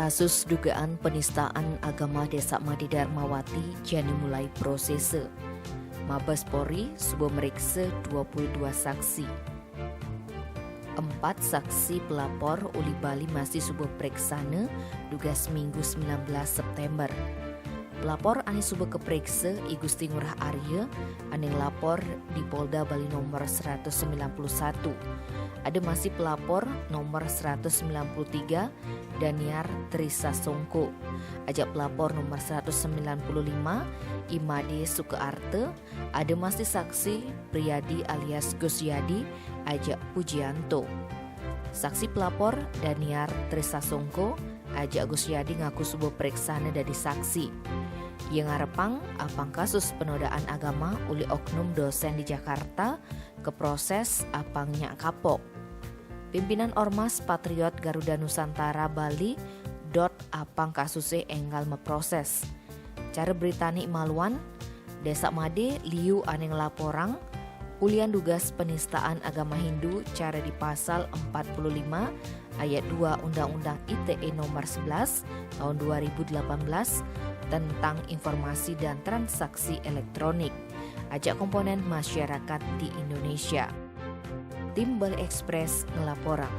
Kasus dugaan penistaan agama Desa Made Darmawati jani mulai proses. Mabes Polri sudah meriksa 22 saksi. 4 saksi pelapor uli Bali masih subuh periksana duga seminggu 19 September. Pelapor ane subuh keperiksa I Gusti Ngurah Arya ane lapor di Polda Bali nomor 191. Ada masih pelapor nomor 193 Daniar Trisasongko. Ajak pelapor nomor 195 Imade Sukearte. Ada masih saksi Priyadi alias Gusyadi Ajak Pujianto. Saksi pelapor Daniar Trisasongko Ajak Gusyadi ngaku subuh periksana dari saksi. Yang ngarepang apang kasus penodaan agama uli oknum dosen di Jakarta ke proses apangnya kapok. Pimpinan Ormas Patriot Garuda Nusantara Bali apang kasusnya enggal meproses. Cara beritani Maluan, Desa Made liu aneng laporang, ulian dugas penistaan agama Hindu cara di pasal 45 ayat 2 Undang-Undang ITE nomor 11 tahun 2018 tentang informasi dan transaksi elektronik. Ajak komponen masyarakat di Indonesia. Tim Bali Express ngelaporang.